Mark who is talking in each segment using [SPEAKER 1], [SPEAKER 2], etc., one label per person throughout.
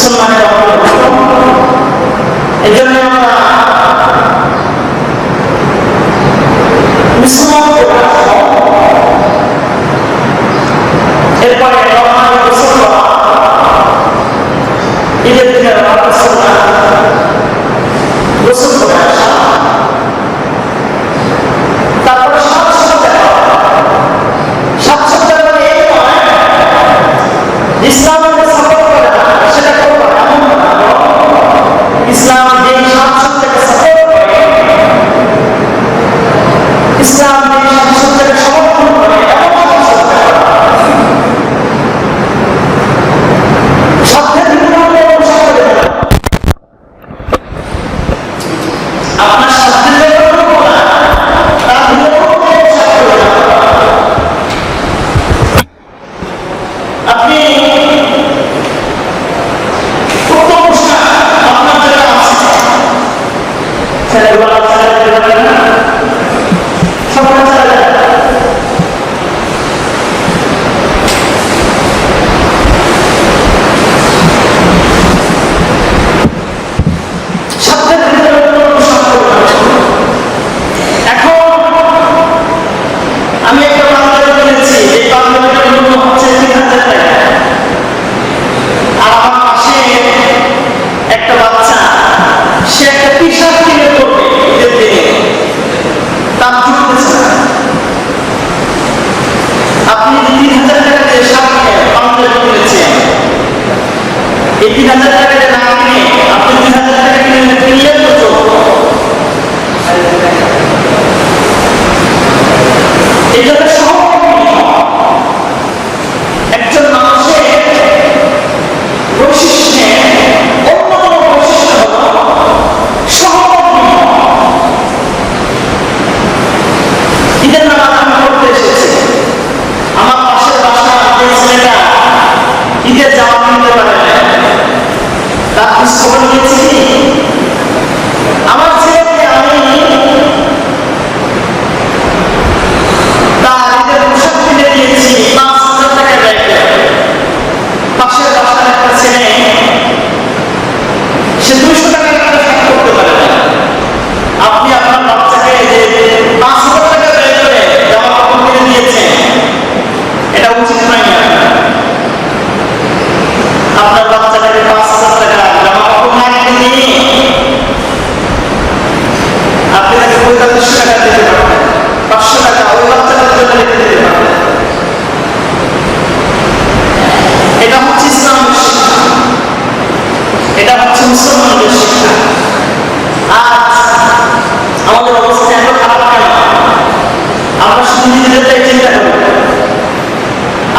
[SPEAKER 1] সম্মানের এই জন্য আমরা এরপরে ঈদের দিনে গোসল করে আসা, তারপরে সাতসজ্জা এই নয় ইসলামের সাপোর্ট করে না, সেটা করবো এমন ইসলাম যে সাতসজ্জাকে সাপোর্ট করে, ইসলাম যে সাতসজ্জাকে সমর্থন করে এমন সাথে আপনার সাথে আপনি উত্তম আপনার জায়গা আছে ছেলেবেলা আমি একটা বাংলাদেশ কিনেছি, এই বাংলাদেশের মূল্য হচ্ছে 3000 টাকা। আর আমার পাশে একটা বাচ্চা, সে একটা টি শার্ট কিনে পড়বে ঈদের দিনে, তার জুটতেছে না। আপনি 3000 টাকা দিয়ে শার্ট বাংলাদেশ কিনেছেন, এই 3000 টাকা দিয়ে না কিনে আপনি 3000 টাকা কিনলেন তো চলবে। এটা একজন মানুষের বৈশিষ্ট্যে অন্যতম বৈশিষ্ট্য হল সহকর্মী। ঈদের নামাজ আমি পড়তে এসেছি, আমার পাশের বাসা যে ছেলেটা ঈদের জামা কিনতে পারে না, তার খবর নিয়েছি। আমার ছেলেকে আমি তার ঈদের পোশাক কিনে দিয়েছি 5000 টাকা ব্যয় করে। পাশের বাসার একটা ছেলে, সে 200 টাকা শার্ট করতে পারে না। আপনি আপনার বাচ্চাকে যে 5000 টাকা ব্যয় করে জামা কাপড় কিনে দিয়েছেন, এটা উচিত নয় না। আপনার বাচ্চাটাকে 5000 টাকা জামা কাপড় না কিনে দিয়ে আপনি তাকে 4500 টাকা দিতে পারবেন, 500 টাকা ওই বাচ্চাটার জন্য রেখে দিতে পারবেন। এটা হচ্ছে ইসলামের শিক্ষা, এটা হচ্ছে মুসলমানদের শিক্ষা। আজ আমাদের অবস্থা এত খারাপ কেন? আমরা শুধু নিজেদেরটাই চিন্তা করি,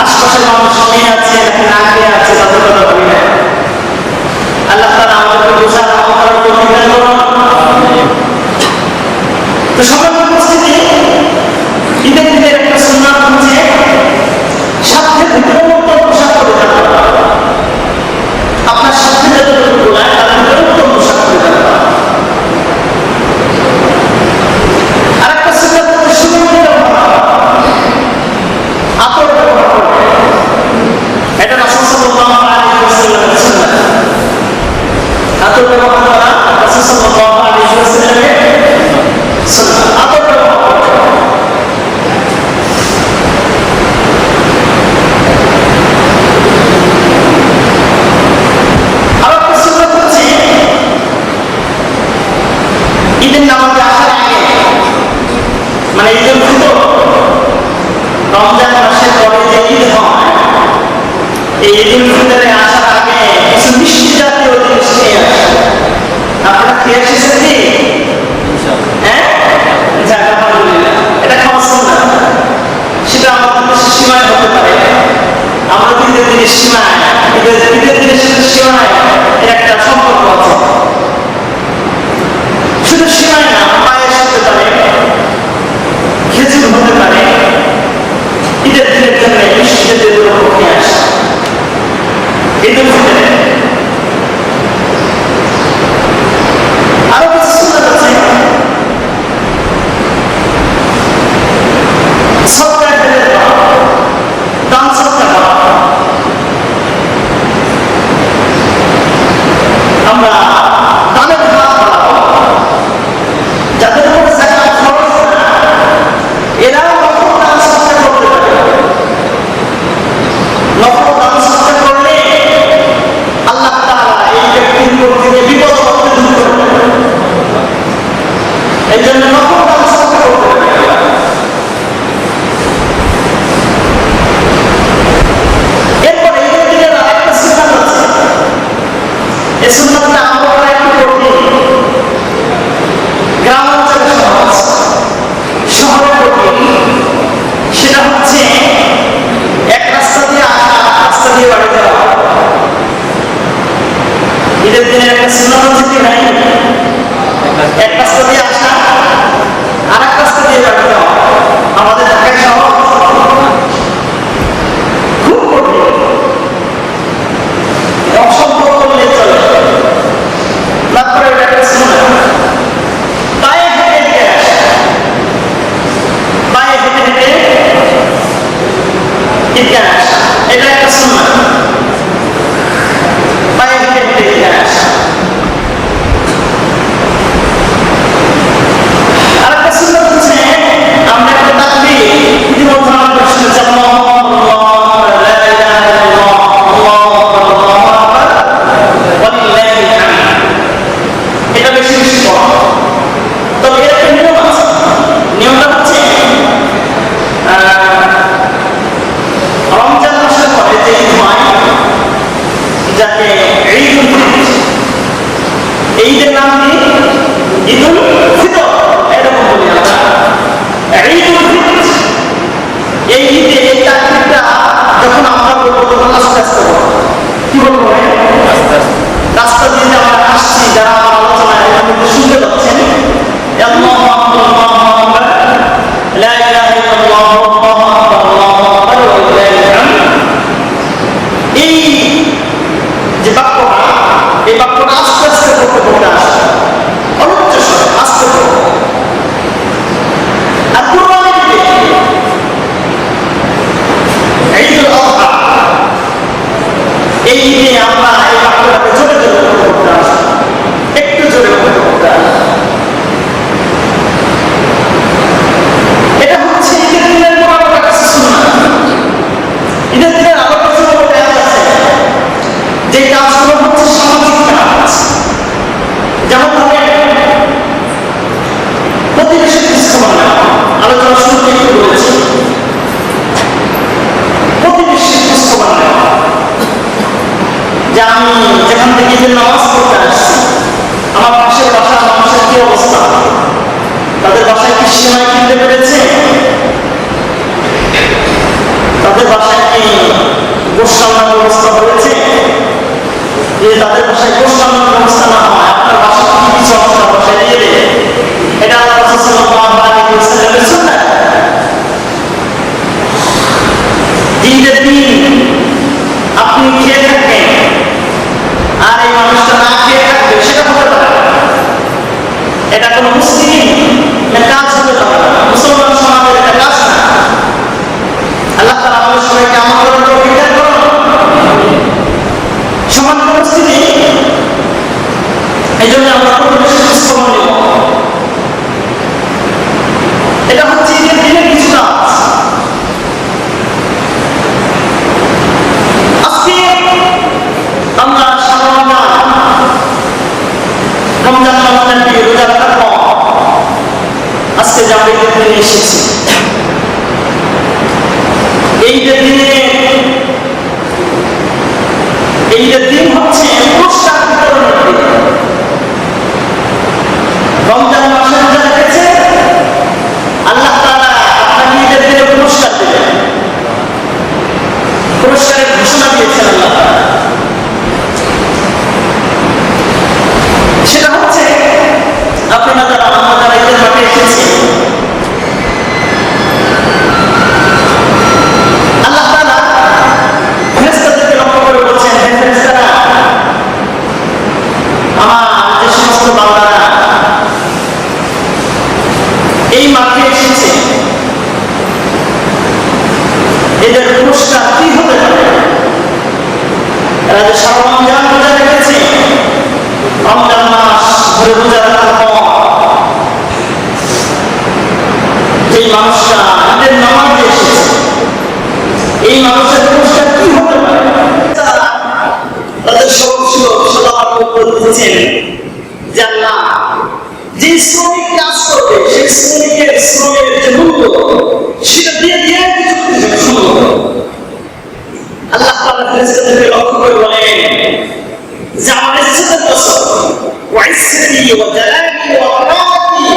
[SPEAKER 1] আশপাশের মানুষ খেয়ে আছে নাকি না খেয়ে আছে তাদের কথা ভাবি না। আল্লাহ তাআলা আমাদেরকে বোঝার আমল করার তৌফিক দান করুন। তো সবার উপস্থিতি, ঈদের দিনের একটা সুন্নাত হচ্ছে সাথে ভিতরে উত্তম পোশাক পরিধান করা। আপনার সাথে যতটুকু বলায় তার ভিতরে উত্তম পোশাক পরিধান করা। আর একটা সুন্নাত হচ্ছে সুগন্ধি ব্যবহার, আতর ব্যবহার করা। এটা রাসূল সাল্লাল্লাহু আলাইহি ওয়াসাল্লামের সুন্নাত। আতর ব্যবহার করা রাসূল সাল্লাল্লাহু আলাইহি ওয়াসাল্লামের সুন্নাত। আতর ব্যবহার করা। আর একটা সুন্নাত হচ্ছে ঈদের নামাজে আসার আগে, মানে ঈদের ফিতর, রমজান মাসের পরে যে ঈদ হয়, এই ঈদুল ফিতরে আসার আগে কিছু মিষ্টি জাতীয় জিনিস নিয়ে আসে। তোমরা দানের হাত বাড়াও। যাদের উপর যাকাত ফরজ না, এরা নফল দান সৎকা করতে পারে। নফল দান সৎকা করলে আল্লাহ তাআলা এই ব্যক্তির উপর থেকে বিপদ আপদ দূর করে দেন। এই জন্য নফল দান সৎকা করতে পারে। এরপরে ঈদের দিনের আরেকটা সুন্নাত আছে। এই সুন্নাতটা আমল করা একটু কঠিন। গ্রাম অঞ্চলে সহজ, শহরে কঠিন। সেটা হচ্ছে এক রাস্তা দিয়ে আসা, রাস্তা দিয়ে বাড়ি যাওয়া। ঈদের দিনের একটা সুন্নাত আছে কি নাই? এক রাস্তা দিয়ে আসা, আর এক রাস্তা দিয়ে বাড়ি যাওয়া। আমাদের ঢাকায় সহজ, খুব কঠিন, অসম্ভব করলে চলে। তারপরে এটা একটা সুন্নাত, পায়ে হেঁটে হেঁটে আসা, পায়ে হেঁটে হেঁটে ঈদগাহ আসা, এটা একটা সুন্নাত। পায়ে হেঁটে হেঁটে ঈদগাহ আসা। আরেকটা সুন্নাত হচ্ছে আমরা একটা তাকবীর ইতিমধ্যে আমরা শুনেছি, আল্লাহু আকবার, লা ইলাহা ইল্লাল্লাহ, আল্লাহু আকবার, আল্লাহু আকবার, ওয়ালিল্লাহিল হামদ। এটা বেশি বেশি পড়া। তবে এর একটা নিয়ম আছে। নিয়মটা হচ্ছে রমজান মাসের পরে যে ঈদ হয়, যাকে ঈদুল ফিতর, এই ঈদের নাম কি? ঈদুল ফিতর, এরকম বলি আমরা। ঈদুল ফিতর, এই ঈদে এই তাকবীরটা যখন আমরা বলবো তখন আস্তে আস্তে বলবো। কি বলবো? রাস্তা দিয়ে আমরা আসছি, যারা আমার আলোচনায় এখানে শুনতে পাচ্ছেন, আল্লাহু আকবার, আল্লাহু আকবার, লা ইলাহা ইল্লাল্লাহ, আল্লাহু আকবার, আল্লাহু আকবার, ওয়ালিল্লাহিল হামদ। এই যে বাক্যটা, এই বাক্যটা আস্তে আস্তে করতে করতে আসে, অনুচ্চ স্বরে আস্তে করে। আর কুরবানির ঈদে, ঈদুল আযহা, এই ঈদে আমরা এই বাক্যটাকে জোরে জোরে করতে করতে আসি, একটু জোরে করতে করতে আসি। এটা হচ্ছে ঈদের দিনের মোটামুটি কিছু সুন্নাত। ঈদের দিনের আরো কিছু কাজ আছে, যে কাজগুলো হচ্ছে সামাজিক কাজ। যেমন ধরেন প্রতিবেশী খোঁজখবর নেওয়া, আলোচনা শুরুতে একটু বলেছি। প্রতিবেশী খোঁজখবর নেওয়া, যে আমি যেখান থেকে ঈদের নামাজ পড়তে আসছি, আমার পাশের বাসার মানুষের কি অবস্থা, তাদের বাসায় কি সেমাই কিনতে পেরেছে, তাদের বাসায় কি গোশ রান্নার ব্যবস্থা হয়েছে। যদি তাদের বাসায় গোশ রান্নার ব্যবস্থা না হয়, আপনার বাসায় কি কিছু আপনার বাসায় দিয়ে দেবে। এটা আল্লাহ রাসূল সাল্লাল্লাহু আলাইহি ওয়াসাল্লামের সুন্নাত। ঈদের দিন আপনি খেয়ে থাকবেন আর এই মানুষটা না খেয়ে থাকবে, সেটা হতে পারে। এটা কোনো মুসলিম কাজ হতে পারে না, মুসলমান সমাজের একটা কাজ না। আল্লাহ তাআলা আমাদের সবাইকে আমল করার তৌফিক দান করুন। সমান পরিস্থিতি, এই জন্য আমরা প্রতিবেশী খোঁজখবর নেব। এটা হচ্ছে ঈদের দিনের কিছু কাজ। আজকে আমরা রমজান মাসের দিকে রোজা রাখার পর আজকে যে আমরা ঈদের দিনে এসেছি, এই ঈদের দিন হচ্ছে পুরস্কার বিতরণের দিন। রমজান মাসে রোজা রেখেছে, আল্লাহ তাআলা আপনাকে ঈদের দিনে পুরস্কার দেবেন, পুরস্কারের ঘোষণা দিয়েছেন আল্লাহ তাআলা। সেটা হচ্ছে আপনারা যারা আমরা যারা ঈদের মাঠে এসেছি, আল্লাহ তাআলা ফেরেশতাদেরকে লক্ষ্য করে বলছেন, হে ফেরেশতারা, আমার বলছেন যে আল্লাহ যে শ্রমিক কাজ করবে সেই শ্রমিকের শ্রমের যে মূল্য সেটা দিয়ে দিয়ে কিছু সম্ভব। আল্লাহ তাআলা ফেরেশতাদেরকে লক্ষ্য করে বলেন যে আমার ইজ্জতের কসম ওয়া ইজ্জতি ওয়া জালালি ওয়া কারামতি,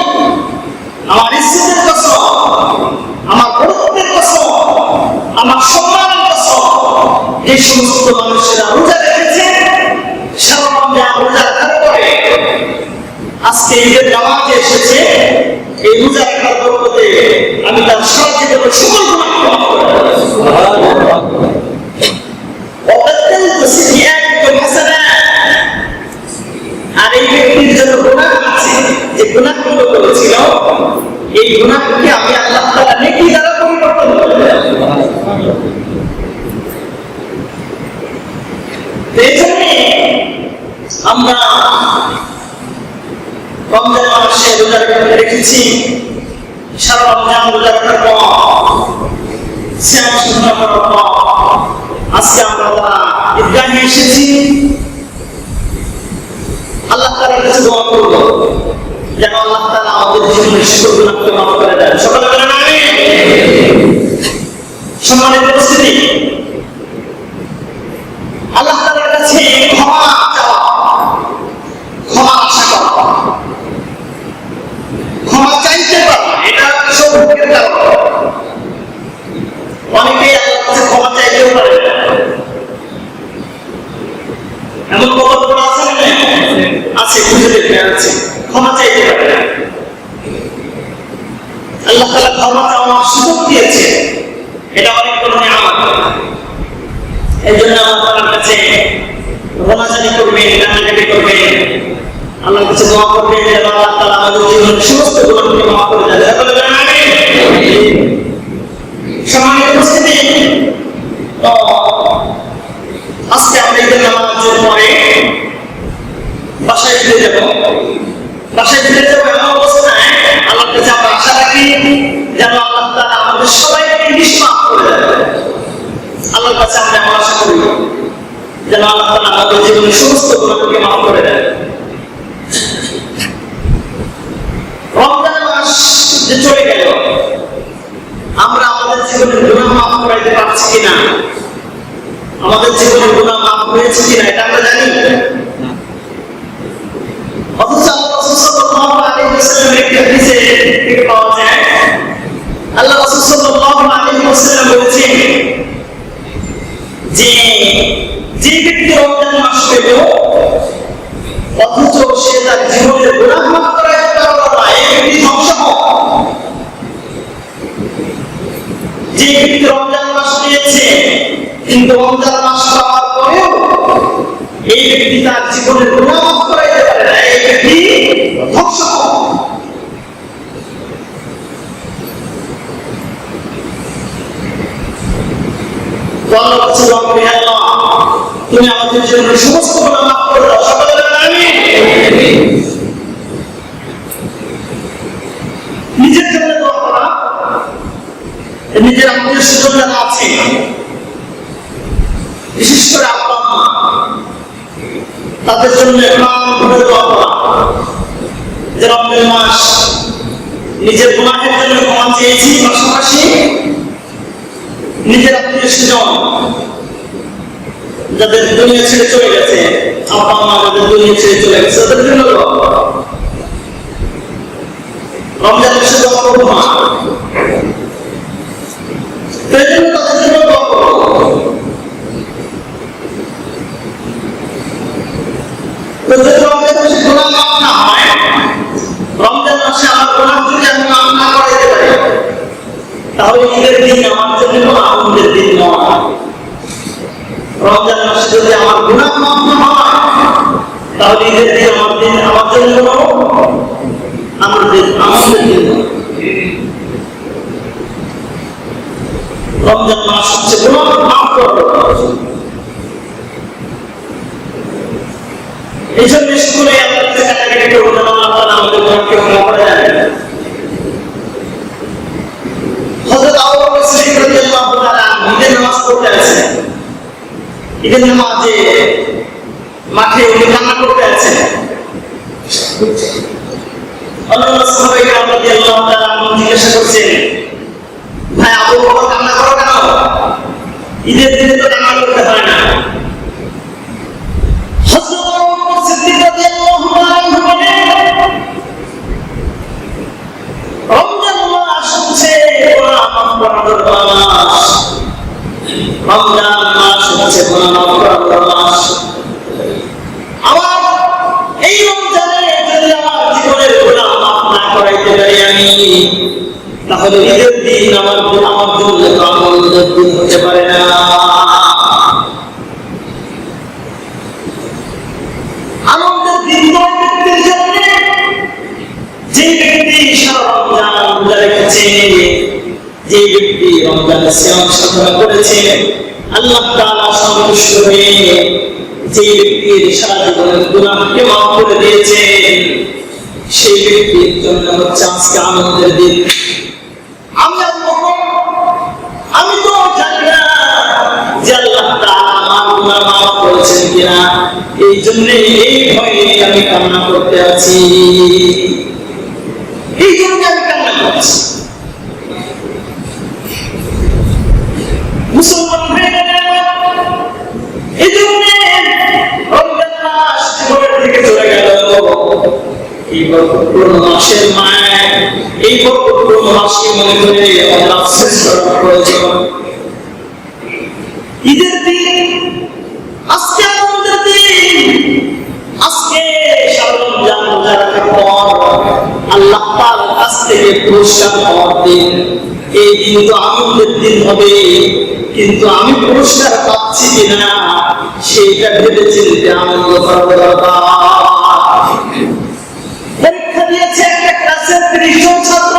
[SPEAKER 1] আমার ইজ্জতের কসম, আমার বরকতের কসম, আমার সম্মানের কসম, যে সমস্ত মানুষেরা রোজা রেখেছে সারা রমজান রোজা রাখার পরে আজকে ঈদের নামাজে এসেছে, এই রোজা রাখার বরকতে আমি তার সারা জীবনের সকল গুনাহ ক্ষমা করে দেব। সুবহানাল্লাহ। আর এই ব্যক্তির জন্য গুনাহ আছে, যে গুনাহগুলো করেছিল এই গুনাহকে আমি আল্লাহ তাআলা নেকি দ্বারা পরিবর্তন করে দেব। এজন্য আমরা রমজান মাসে রোজা রেখেছি, সারা রমজান রোজা রাখার পর সিয়াম শুরু করার পর আজকে আমরা ঈদগাহে এসেছি। আল্লাহ তাআলার কাছে দোয়া করব যেন আল্লাহ তাআলা আমাদের জীবনের সকল গুনাহকে মাফ করে দেন। সকলে বলেন আমিন। সম্মানিত উপস্থিতি, আল্লাহ তাআলার কাছে ক্ষমা চাওয়া, ক্ষমা আশা করা, ক্ষমা চাইতে পারা, এটা সৌভাগ্যের কারণ। অনেকেই আল্লাহর কাছে ক্ষমা চাইতেও পারে না, এমন কত আছে না? আছে, খুঁজে দেখতে আছে, ক্ষমা চাইতে পারে না। আল্লাহ তাআলা ক্ষমা চাওয়ার সুযোগ দিয়েছে, এটা অনেক বড় নিয়ামত। এই জন্য আল্লাহ তাআলার কাছে রোনাজানি করবেন, কান্নাকাটি করবেন, আল্লাহর কাছে দোয়া করবেন যেন আল্লাহ তাআলা আমাদের জীবনের সমস্ত গুনাহকে মাফ করে দেন। সকলে বলেন আমিন। সম্মানিত উপস্থিতি, আজকে আমরা ঈদের নামাজের পরে বাসায় ফিরে যাব। বাসায় ফিরে যাবো এমন অবস্থায় আল্লাহর কাছে আমরা আশা রাখি যেন আল্লাহ তাআলা আমাদের সবাইকে নিষ্পাপ করে দেন। আল্লাহর কাছে আমরা এমন আশা করি যেন আল্লাহ তাআলা আমাদের জীবনের সমস্ত গুনাহকে মাফ করে দেন। রমজান মাস যে চলে গেল, আমরা আমাদের জীবনের গুনাহ মাফ করাইতে পারছি কিনা, আমাদের জীবনের গুনাহ মাফ হয়েছে কিনা এটা আমরা জানি। অথচ আল্লাহ রাসূল সাল্লাল্লাহু আলাইহি ওয়াসাল্লামের একটি হাদিসে থেকে পাওয়া যায়, আল্লাহ রাসূল সাল্লাল্লাহু আলাইহি ওয়াসাল্লাম বলেছেন যে যে ব্যক্তি রমজান মাস পেল অথচ সে তার জীবনের গুনাহ মাফ করাইতে পারল না, এই ব্যক্তি ধ্বংস হোক। যে ব্যক্তি রমজান মাস পেয়েছে কিন্তু রমজান মাস পাওয়ার পরেও এই ব্যক্তি তার জীবনের গুনাহ মাফ করাইতে পারে না, এই ব্যক্তি ধ্বংস হোক। আল্লাহ কাছে দোয়া করি, আল্লাহ তুমি আমাদের জীবনের সমস্ত গুনাহ মাফ করে দাও। সকলে বলেন আমিন। নিজের জন্য দোয়া করা, নিজের আত্মীয় স্বজন যারা আছে, বিশেষ করে আব্বা মা, তাদের জন্য প্রাণ ভরে দোয়া করা যে রমজান মাস নিজের গুনাহের জন্য ক্ষমা চেয়েছি, পাশাপাশি নিজের আত্মীয় স্বজন যাদের দুনিয়া ছেড়ে চলে গেছে, আব্বা মা যাদের দুনিয়া ছেড়ে চলে গেছে, তাদের জন্য দোয়া করা। রমজান মাসে দোয়া করবো না, তাদের জন্য দোয়া করবো। রমজান মাসে গুনাহ মাফ না হয়, রমজান মাসে আমার গুনাহ যদি আমি মাফ না করাইতে পারি, তাহলে ঈদের দিন আমার জন্য কোনো আনন্দের দিন নয়। রমজান মাসে যদি আমার গুনাহ মাফ না হয়, তাহলে ঈদের দিন আমার জন্য কোনো আনন্দের দিন নয়। রমজান মাস হচ্ছে গুনাহ মাফ করার মাস। এই জন্য স্কুলে আল্লাহর কাছে কাটাকাটি করবো যেন আল্লাহ তাআলা আমাদের গুনাহকে ক্ষমা করে দেন। হযরত আবু বকর সিদ্দিক রাদিয়াল্লাহু তাআলা ঈদের নামাজ পড়তে আসেন। ঈদের নামাজে মাঠে উনি কান্না করতে আছেন। অন্যান্য সাহাবায়ে কেরাম রাদিয়াল্লাহু তাআলা আনহুম জিজ্ঞাসা করছেন, ভাই আবু বকর কান্না করো কেন? ঈদের দিনে তো কান্না করতে হয় না। হযরত আবু বকর সিদ্দিক রাদিয়াল্লাহু আনহু বলেন, রমজান মাস হচ্ছে গুনাহ মাফ করার মাস। রমজান মাস হচ্ছে গুনাহ মাফ করার মাস। আমার এই রমজানে যদি আমার জীবনের গুনাহ মাফ না করাইতে পারি আমি, তাহলে ঈদের দিন আমার জন্য আনন্দের দিন হতে পারে না। আনন্দের দিন ওই ব্যক্তির জন্য যে ব্যক্তি সারা রমজান রোজা রেখেছে, যে ব্যক্তি রমজানের সিয়াম সাধনা করেছে, আল্লাহ তাআলা সন্তুষ্ট হয়ে যে ব্যক্তির সারা জীবনের গুনাহকে মাফ করে দিয়েছেন, সেই ব্যক্তির জন্য হচ্ছে আজকে আনন্দের দিন। আমি তো জানি না যে আল্লাহ তাআলা আমার গুনাহ মাফ করেছেন কিনা, এই জন্য এই ভয়ে আমি কান্না করতে আছি, এই জন্য আমি কান্না করছি। মুসলমান ভাইরা, এই জন্য রমজান মাস জীবনের দিকে চলে গেল। এই বরকতপূর্ণ মাসের মায়, এই বরকতপূর্ণ মাসকে মনে করে আমরা আফসোস করার প্রয়োজন। ঈদের দিন, আজকে আমাদের দিন, আজকে সারা রমজান রোজা রাখার পর আল্লাহ তাআলার কাছ থেকে পুরস্কার পাওয়ার দিন। এই দিন তো আনন্দের দিন হবে, কিন্তু আমি পুরস্কার পাচ্ছি কিনা সেইটা ভেবে চিন্তে আনন্দ করা দরকার। পরীক্ষা দিয়েছে একটা ক্লাসের 30 জন ছাত্র,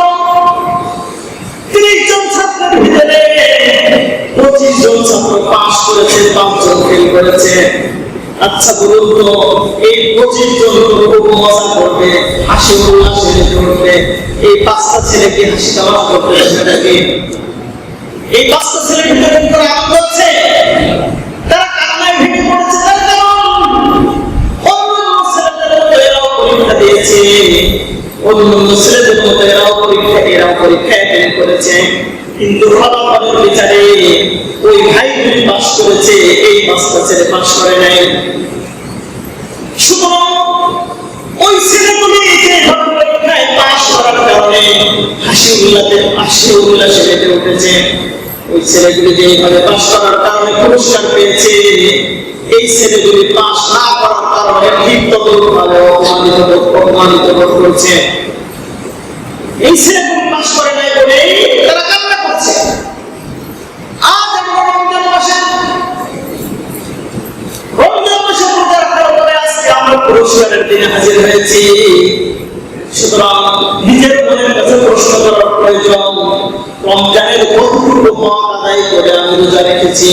[SPEAKER 1] 30 জন ছাত্রের ভিতরে 25 জন ছাত্র পাস করেছে, 5 জন ফেল করেছে। আচ্ছা বলুন তো, এই 25 জন খুব মজা করবে, হাসি উল্লাসে মেতে উঠবে, এই 5টা ছেলেকে হাসি তামাশা করতেছে নাকি? এই 5টা ছেলের ভিতরে ভিতরে আনন্দ হচ্ছে, তারা কান্নায় ভেঙে পড়েছে। তার কারণ অন্যান্য ছেলেদের মতো এরাও পরীক্ষা দিয়েছে, অন্যান্য ছেলেদের মতো এরাও পরীক্ষায় ফেল করেছে, কিন্তু ফলাফলের বিচারে ওই ভাইগুলি পাস করেছে, এই 5টা ছেলে পাস করে নাই। সুতরাং ওই ছেলেগুলি যে পরীক্ষায় পাস করার কারণে হাসি উল্লাসে মেতে উঠেছে, ওই ছেলেগুলি যেভাবে পাস করার কারণে পুরস্কার পেয়েছে, এই ছেলেগুলি পাস না করার কারণে ঠিক ততভাবে অপমানিত বোধ করছে। এই ছেলেগুলি পাস করে নাই বলে তারা কান্না করছে। আজ আমরা রমজান মাসে রোজা রাখার পরে আজকে আমরা পুরস্কারের দিনে হাজির হয়েছি। সুতরাং নিজের মনের কাছে প্রশ্ন করার প্রয়োজন, রমজানের কতটুকু হক আদায় করে আমি রোজা রেখেছি,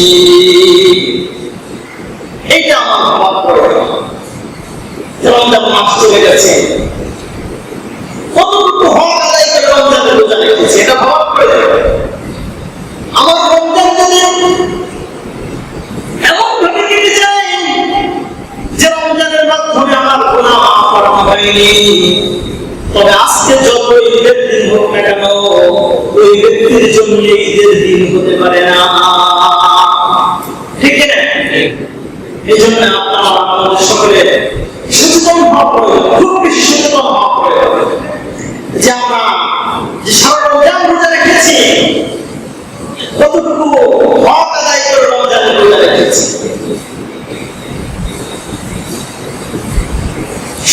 [SPEAKER 1] এইটা আমার ভাবার প্রয়োজন। রমজান মাস চলে গেছে, কতটুকু হক আদায় করে রমজানের রোজা রেখেছি, এটা ভাবার প্রয়োজন। আমার রমজান যদি এমন ভাবে কেটে যায় যে রমজানের মাধ্যমে আমার গুনাহ মাফ করা হয়নি, তবে আজকে যত ঈদের দিন হোক না কেন, ওই ব্যক্তির জন্য ঈদের দিন হতে পারে না, ঠিক না? এই জন্য আপনারা আমাদের সকলে সচেতন হওয়া প্রয়োজন, খুব বেশি সচেতন হওয়া প্রয়োজন যে আমরা যে সারা রমজান রোজা রেখেছি, কতটুকু হক আদায় করে রমজান রোজা রেখেছি।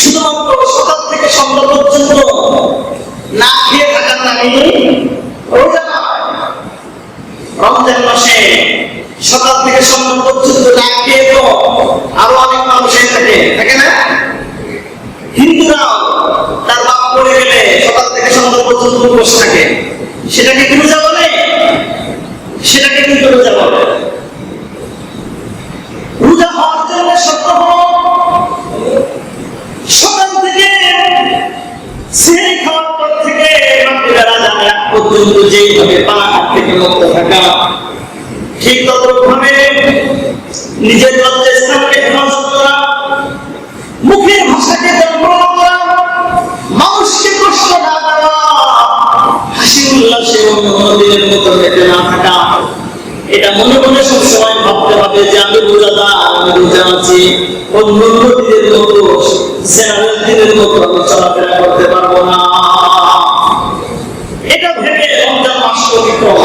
[SPEAKER 1] শুধুমাত্র সকাল থেকে সন্ধ্যা পর্যন্ত না খেয়ে থাকার নামে রোজা নয়। রমজান মাসে সকাল থেকে সন্ধ্যা পর্যন্ত না খেয়ে তো আরো অনেক মানুষ থাকে না? হিন্দুরাও তার বাপ পড়ে গেলে সকাল থেকে সন্ধ্যা পর্যন্ত উপোস থাকে, সেটাকে কি রোজা বলে? সেটাকে কিন্তু রোজা বলে। রোজা হওয়ার জন্য শর্ত হলো সকাল থেকে সেহরি খাওয়ার পর থেকে মাগরিবের আযানের আগ পর্যন্ত যেইভাবে পানাহার থেকে মুক্ত থাকা, ঠিক ততভাবে নিজের লজ্জাস্থানকে হেফাজত করা, নদীদের মতো জেনারেলদের মতো আমি চলাফেরা করতে পারবো না। এটা ভেবে রমজান মাস অতিক্রম।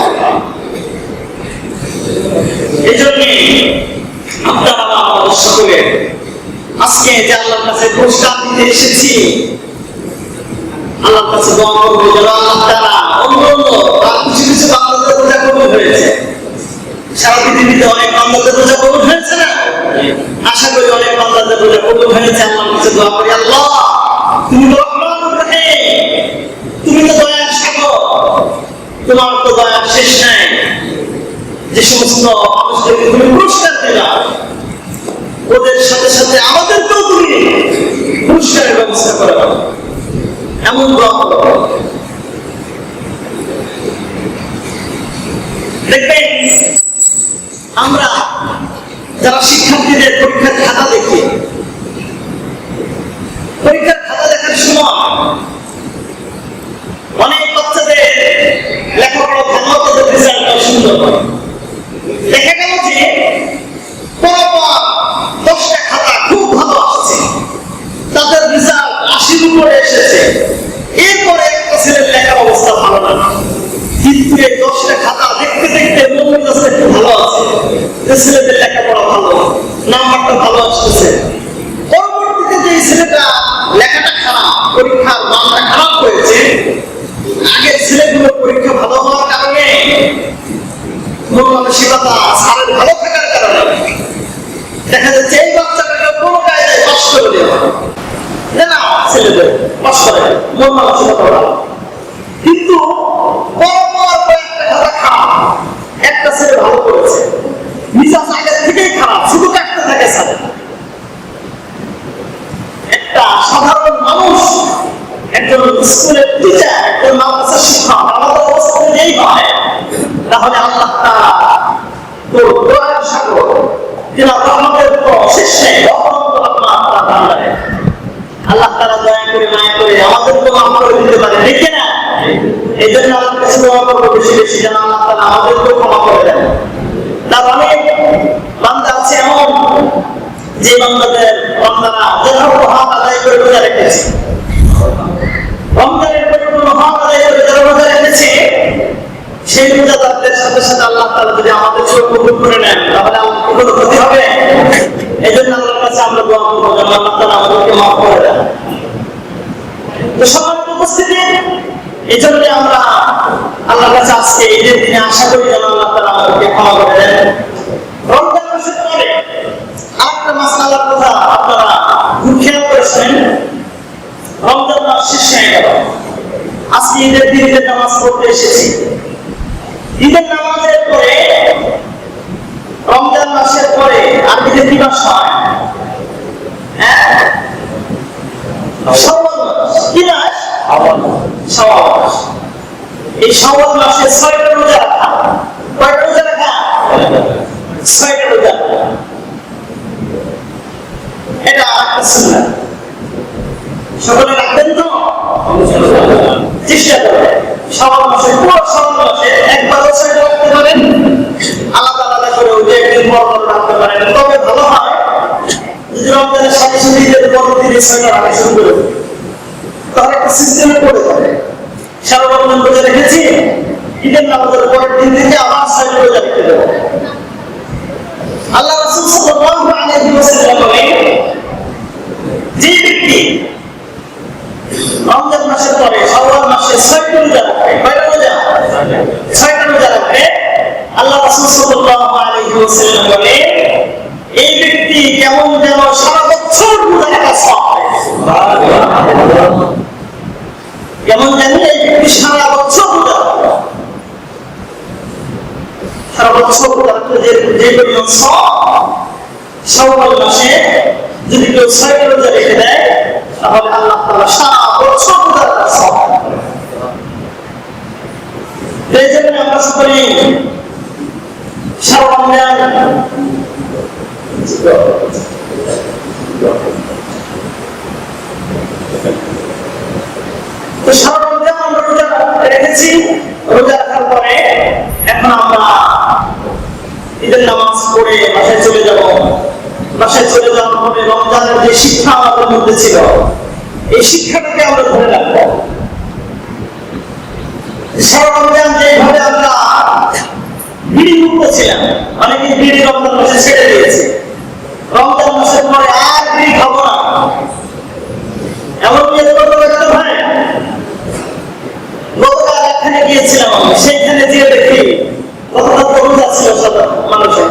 [SPEAKER 1] এই জন্যে আপনারা আমাদের সকলে আজকে যে আল্লাহর কাছে পুরস্কার দিতে এসেছি, আল্লাহর কাছে দোয়া করবো যেন আল্লাহ তাআলা অন্যান্য কিছু কিছু বান্দাদের রোজা কবুল হয়েছে। সারা পৃথিবীতে অনেক বান্দাদের রোজা কবুল হয়েছে না? আশা করি অনেক বান্দাদের রোজা কবুল হয়েছে। আল্লাহর কাছে দোয়া করি, আল্লাহ তুমি রহমানুর রহিম, তুমি তো দয়ার সাগর, তোমার তো দয়ার শেষ নাই। যে সমস্ত মানুষদেরকে তুমি পুরস্কার দিলা, ওদের সাথে সাথে আমাদেরকেও তুমি পুরস্কারের ব্যবস্থা করে দাও, এমন দোয়া করো। দেখবেন আমরা যারা শিক্ষার্থীদের পরীক্ষার খাতা দেখি, পরীক্ষার খাতা দেখার সময় অনেক বাচ্চাদের লেখাপড়া ভালো, তাদের রেজাল্টটা সুন্দর হয়। দেখা গেল যে পরপর 10টা খাতা খুব ভালো আসছে, তাদের রেজাল্ট 80-র উপরে এসেছে। এরপরে একটা ছেলের লেখার অবস্থা ভালো না, কিন্তু এই 10টা খাতা দেখতে দেখতে মনে হচ্ছে একটু ভালো আছে, ছেলেদের লেখাপড়া ভালো, নাম্বারটা ভালো আসতেছে। পরবর্তীতে যে ছেলেটা লেখাটা খারাপ, পরীক্ষার মানটা খারাপ হয়েছে, আগের ছেলেগুলো পরীক্ষা ভালো হওয়ার কারণে, মন মানসিকতা স্যারের ভালো থাকার কারণে দেখা যাচ্ছে এই বাচ্চাটাকে কোনো কায়দায় পাস করে দেওয়া না, ছেলেদের পাস করে মন মানসিকতা ভালো। কিন্তু পরপর কয়েকটা খাতা খারাপ, একটা ছেলে ভালো করেছে, মিজাজ আগের থেকেই খারাপ, শুধু কাটতে থাকে স্যার। একটা সাধারণ মানুষ, একজন স্কুলের টিচার, একজন মাদ্রাসার শিক্ষক, আমাদের অবস্থা নেই হয়, তাহলে আল্লাহ তাআলা তোর দয়ার সাগর, যিনি রহমতের কোনো শেষ নেই, অনন্ত রহমত তাআলা দেন। আল্লাহ তাআলা দয়া করে মায়া করে আমাদেরকে মাফ করে দিতে পারে, ঠিক না? এই জন্য আল্লাহর কাছে দোয়া করবো বেশি বেশি, যেন আল্লাহ তাআলা আমাদেরকে ক্ষমা করে দেন। তার অনেক বান্দা আছে এমন, যে বান্দারা যেভাবে হক আদায় করে রোজা রেখেছে, রমজানের পরিপূর্ণ হক আদায় করে যারা রোজা রেখেছে, সেই রোজাদারদের সাথে সাথে আল্লাহ তাআলা যদি আমাদের চোখ কবুল করে নেন, তাহলে আমাদের কোনো ক্ষতি হবে। এই জন্য আল্লাহর কাছে আমরা দোয়া করবো যেন আল্লাহ তাআলা আমাদেরকে মাফ করে দেন। তো সম্মানিত উপস্থিতি, এই জন্য আমরা আল্লাহর কাছে আজকে ঈদের দিনে আশা করি যেন আল্লাহ তাআলা আমাদেরকে ক্ষমা করে দেন। রমজান মাসের পরে আরেকটা মাসআলার কথা আপনারা খুব খেয়াল করেছেন, রমজান মাস শেষ হয়ে গেল, আজকে ঈদের দিন ঈদের নামাজ পড়তে এসেছি। ঈদের নামাজের পরে রমজান মাসের পরে আর ঈদের কি মাস হয়? হ্যাঁ, শাওয়াল মাস। কি মাস? শাওয়াল মাস। এই শাওয়াল মাসে 6টা রোজা রাখা। কয়টা রোজা রাখা? 6টা রোজা। এটা একটা সুন্নাত, সকলে রাখবেন তো? চেষ্টা করবেন শাওয়াল মাসে, পুরো শাওয়াল মাসে একবারও 6টা রাখতে পারেন, আলাদা আলাদা করে ওই যে একদিন পর পর রাখতে পারেন। তবে ভালো হয় যদি রমজানের সাথে সাথে ঈদের পরের দিনে 6টা রাখা শুরু করে, তাহলে একটা সিস্টেমে পড়ে যাবে। সারা রমজান রোজা রেখেছি, ঈদের নামাজের পরের দিন থেকে আবার 6টা রোজা রেখে দেবো। আল্লাহ রাসূল সাল্লাল্লাহু আলাইহি ওয়াসাল্লাম বলেন, যে ব্যক্তি রমজান মাসের পরে শাওয়াল মাসে 6টা রোজা রাখবে, কয়টা রোজা? 6টা রোজা রাখবে, আল্লাহ রাসূল সাল্লাল্লাহু আলাইহি ওয়াসাল্লাম বলেন, এই ব্যক্তি কেমন যেন সারা বছর রোজা রাখা সওয়াব পায়। সুবহানাল্লাহ। কেমন যেন এই ব্যক্তি সারা বছর রোজা রাখে, সারা বছর রোজা রাখলে যে পরিমাণ সওয়াব, শাওয়াল মাসে যদি কেউ 6টা রোজা রেখে দেয়, তাহলে আল্লাহ তাআলা সারা বছর রোজা রাখার সওয়াব। এই জন্য আমরা সকলে সারা রমজান তো সারা রমজান আমরা রোজা রেখেছি। রোজা রাখার পরে এখন আমরা ঈদের নামাজ পড়ে বাসায় চলে যাব। বাসায় চলে যাওয়ার পরে রমজানের যে শিক্ষা আমাদের মধ্যে ছিল, এই শিক্ষাটাকে আমরা ধরে রাখবো। সারা রমজান যেভাবে আমরা বিড়ি মুক্ত ছিলাম, অনেকে বিড়ি রমজান মাসে ছেড়ে দিয়েছে, রমজান মাসের পরে আর বিড়ি খাবো না এমন নিয়ে করতে পারতে হয়। গতকাল এখানে গিয়েছিলাম আমি, সেইখানে গিয়ে দেখি গতকাল তরুণ যাচ্ছিল সব মানুষের,